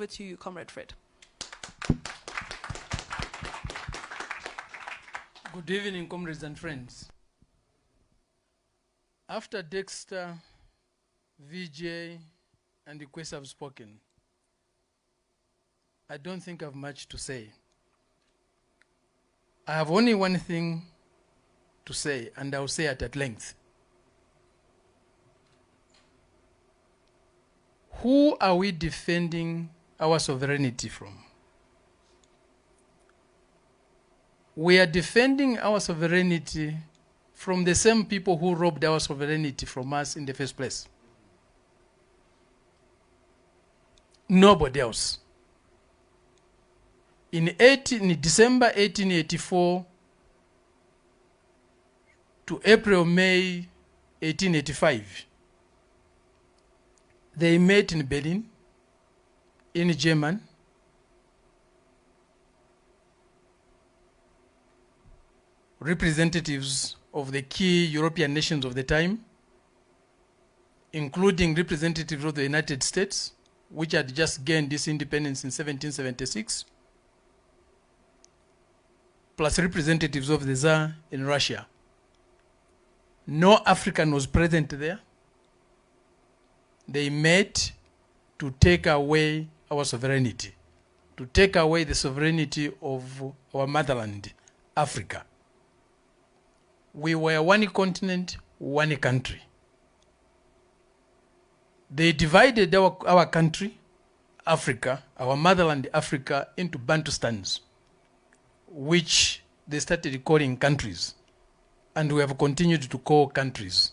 Over to you, Comrade Fred. Good evening, comrades and friends. After Dexter, VJ, and Ikwesi have spoken, I don't think I have much to say. I have only one thing to say, and I'll say it at length. Who are we defending our sovereignty from? We are defending our sovereignty from the same people who robbed our sovereignty from us in the first place. Nobody else. In December 1884 to April-May 1885, they met in Berlin, in Germany. Representatives of the key European nations of the time, including representatives of the United States, which had just gained its independence in 1776, plus representatives of the Tsar in Russia. No African was present there. They met to take away our sovereignty, to take away the sovereignty of our motherland, Africa. We were one continent, one country. They divided our country, Africa, our motherland, Africa, into Bantustans, which they started calling countries, and we have continued to call countries.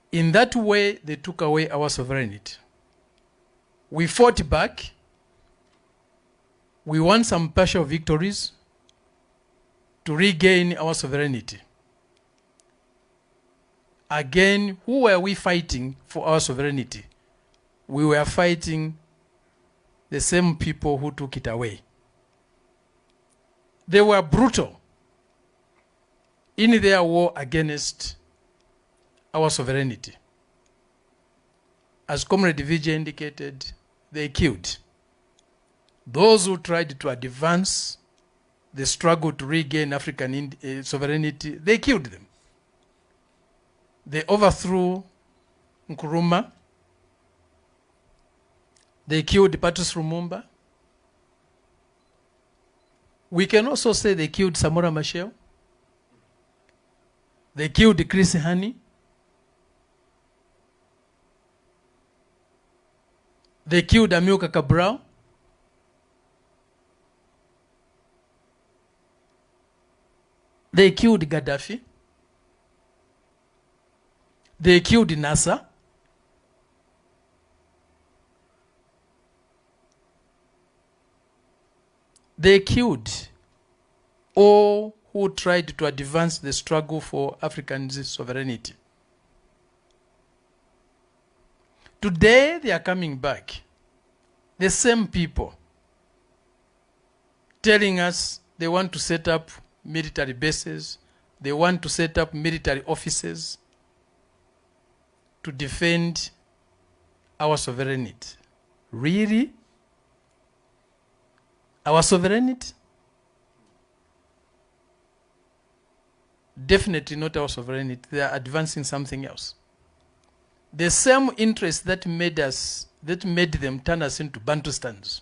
In that way, they took away our sovereignty. We fought back. We won some partial victories to regain our sovereignty. Again, who were we fighting for our sovereignty? We were fighting the same people who took it away. They were brutal in their war against our sovereignty. As Comrade Vijay indicated, they killed those who tried to advance the struggle to regain African sovereignty. They killed them. They overthrew Nkrumah. They killed Patrice Lumumba. We can also say they killed Samora Machel. They killed Chris Hani. They killed Amilcar Cabral. They killed Gaddafi. They killed Nasser. They killed all who tried to advance the struggle for African sovereignty. Today they are coming back. The same people telling us they want to set up military bases, they want to set up military offices to defend our sovereignty. Really? Our sovereignty? Definitely not our sovereignty. They are advancing something else. The same interest that made them turn us into Bantustans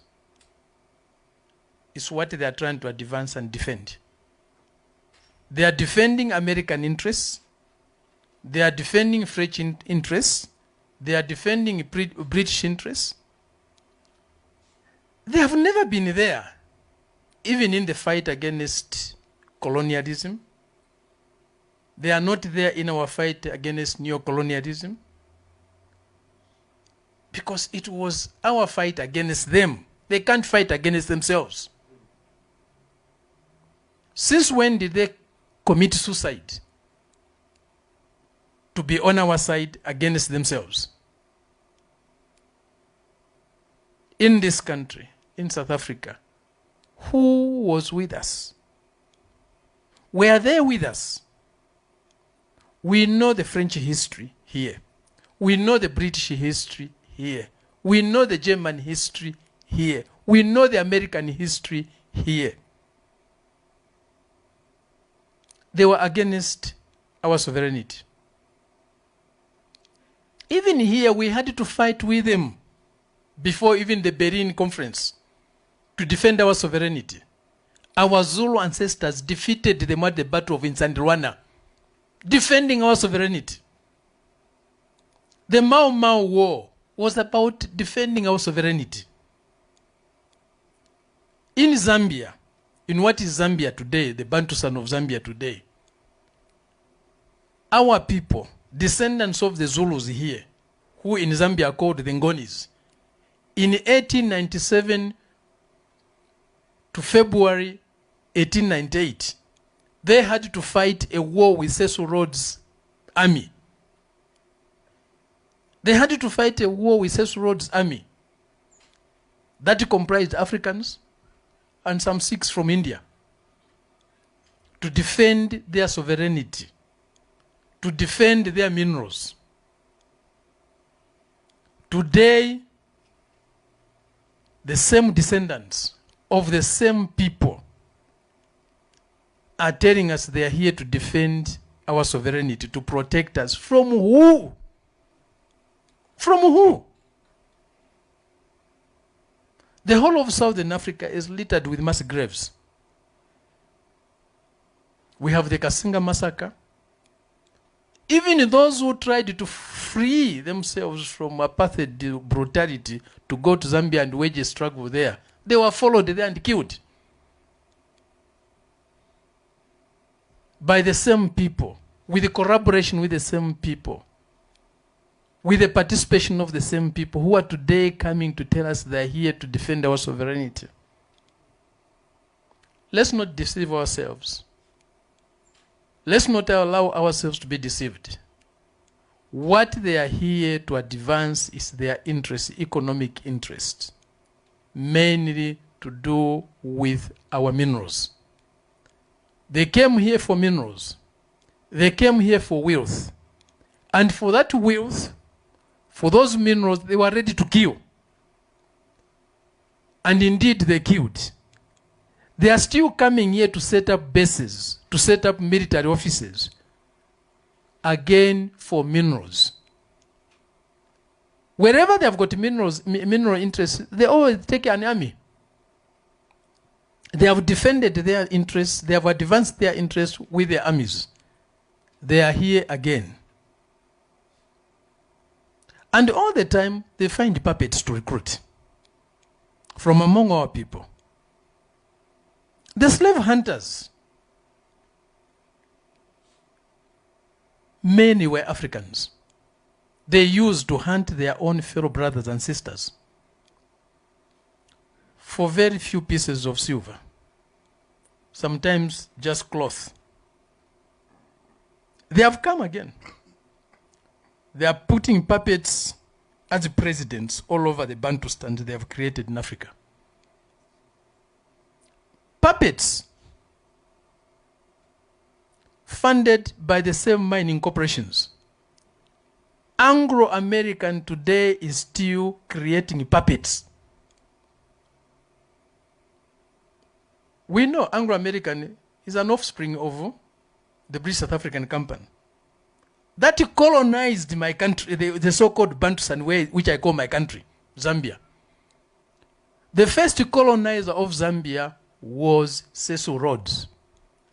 is what they are trying to advance and defend. They are defending American interests. They are defending French interests. They are defending British interests. They have never been there, even in the fight against colonialism. They are not there in our fight against neo-colonialism, because it was our fight against them. They can't fight against themselves. Since when did they commit suicide to be on our side against themselves? In this country, in South Africa, who was with us? Were they with us? We know the French history here. We know the British history here. We know the German history here. We know the American history here. They were against our sovereignty. Even here, we had to fight with them before even the Berlin Conference to defend our sovereignty. Our Zulu ancestors defeated them at the Battle of Insandrwana, defending our sovereignty. The Mau Mau War was about defending our sovereignty. In Zambia, in what is Zambia today, the Bantustan of Zambia today, our people, descendants of the Zulus here, who in Zambia are called the Ngonis, in 1897 to February 1898, they had to fight a war with Cecil Rhodes' army. They had to fight a war with Cecil Rhodes' army that comprised Africans and some Sikhs from India to defend their sovereignty, to defend their minerals. Today, the same descendants of the same people are telling us they are here to defend our sovereignty, to protect us from who? From who? The whole of Southern Africa is littered with mass graves. We have the Kasinga massacre. Even those who tried to free themselves from apartheid brutality to go to Zambia and wage a struggle there, they were followed there and killed by the same people, with the collaboration with the same people, with the participation of the same people who are today coming to tell us they're here to defend our sovereignty. Let's not deceive ourselves. Let's not allow ourselves to be deceived. What they are here to advance is their interest, economic interest, mainly to do with our minerals. They came here for minerals. They came here for wealth. And for that wealth, for those minerals, they were ready to kill. And indeed, they killed. They are still coming here to set up bases, to set up military offices, again for minerals. Wherever they have got mineral interests, they always take an army. They have defended their interests, they have advanced their interests with their armies. They are here again. And all the time, they find puppets to recruit from among our people. The slave hunters, many were Africans. They used to hunt their own fellow brothers and sisters for very few pieces of silver, sometimes just cloth. They have come again. They are putting puppets as presidents all over the Bantustan they have created in Africa. Puppets funded by the same mining corporations. Anglo-American today is still creating puppets. We know Anglo-American is an offspring of the British South African Company that colonized my country, the so-called Bantustan, which I call my country, Zambia. The first colonizer of Zambia was Cecil Rhodes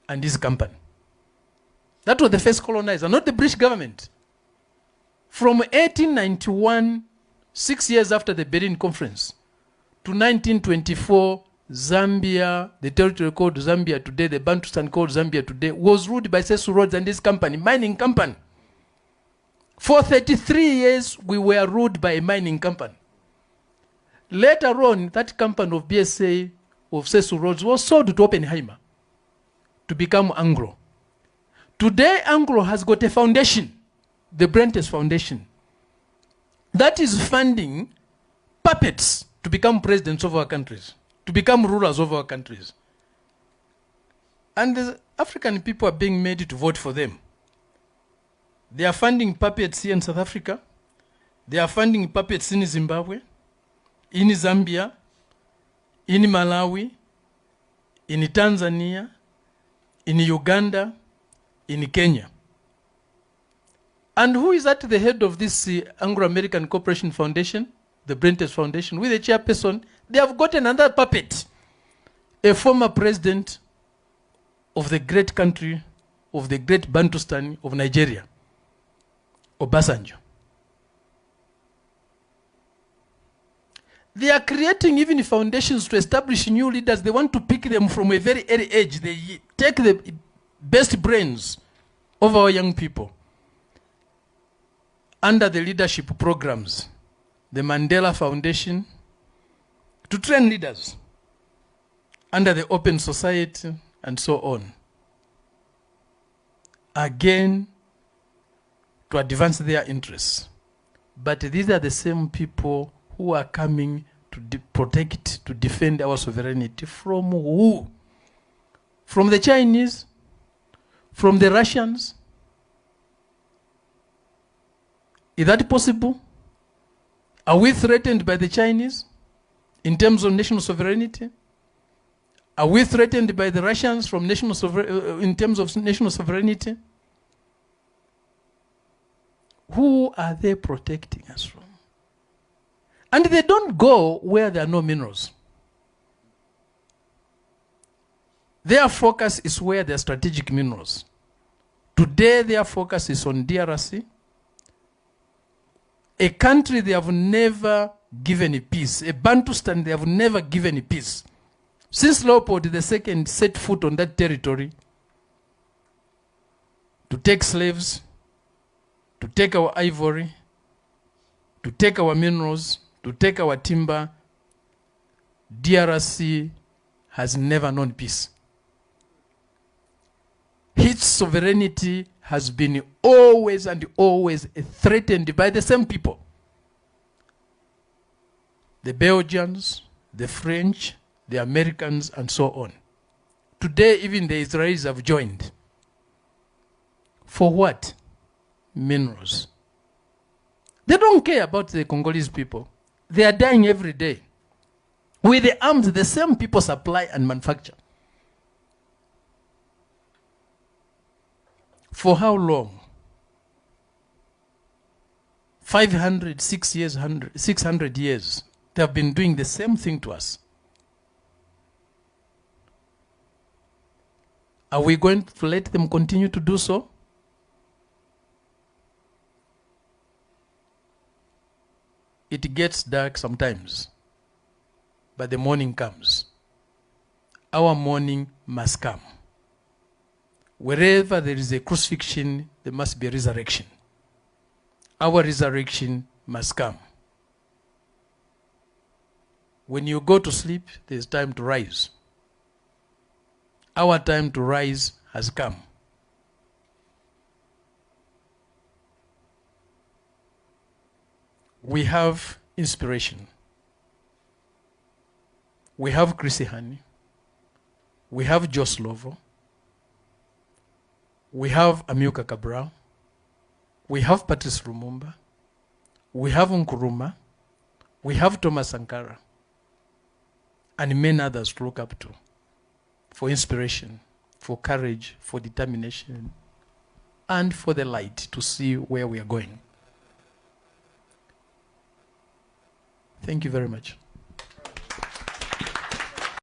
and his company. That was the first colonizer, not the British government. From 1891, 6 years after the Berlin Conference, to 1924, Zambia, the territory called Zambia today, the Bantustan called Zambia today, was ruled by Cecil Rhodes and his company, mining company. For 33 years, we were ruled by a mining company. Later on, that company of BSA, of Cecil Rhodes, was sold to Oppenheimer to become Anglo. Today, Anglo has got a foundation, the Brentes Foundation, that is funding puppets to become presidents of our countries, to become rulers of our countries. And the African people are being made to vote for them. They are funding puppets here in South Africa. They are funding puppets in Zimbabwe, in Zambia, in Malawi, in Tanzania, in Uganda, in Kenya. And who is at the head of this Anglo-American Cooperation Foundation, the Brentes Foundation, with the chairperson? They have got another puppet, a former president of the great country, of the great Bantustan of Nigeria, Obasanjo. They are creating even foundations to establish new leaders. They want to pick them from a very early age. They take the best brains of our young people under the leadership programs, the Mandela Foundation, to train leaders under the Open Society and so on. Again, to advance their interests. But these are the same people who are coming to protect, to defend our sovereignty from who? From the Chinese? From the Russians? Is that possible? Are we threatened by the Chinese in terms of national sovereignty? Are we threatened by the Russians from in terms of national sovereignty? Who are they protecting us from? And they don't go where there are no minerals. Their focus is where there are strategic minerals. Today, their focus is on DRC, a country they have never given a peace, a Bantustan they have never given a peace. Since Leopold II set foot on that territory to take slaves, to take our ivory, to take our minerals, to take our timber, DRC has never known peace. Its sovereignty has been always and always threatened by the same people. The Belgians, the French, the Americans, and so on. Today, even the Israelis have joined. For what? Minerals. They don't care about the Congolese people. They are dying every day. With the arms, the same people supply and manufacture. For how long? 500, 600 years. They have been doing the same thing to us. Are we going to let them continue to do so? It gets dark sometimes, but the morning comes. Our morning must come. Wherever there is a crucifixion, there must be a resurrection. Our resurrection must come. When you go to sleep, there's time to rise. Our time to rise has come. We have inspiration. We have Chrissy Hani. We have Joe Slovo. We have Amilcar Cabral. We have Patrice Lumumba. We have Nkrumah. We have Thomas Sankara. And many others to look up to for inspiration, for courage, for determination, and for the light to see where we are going. Thank you very much.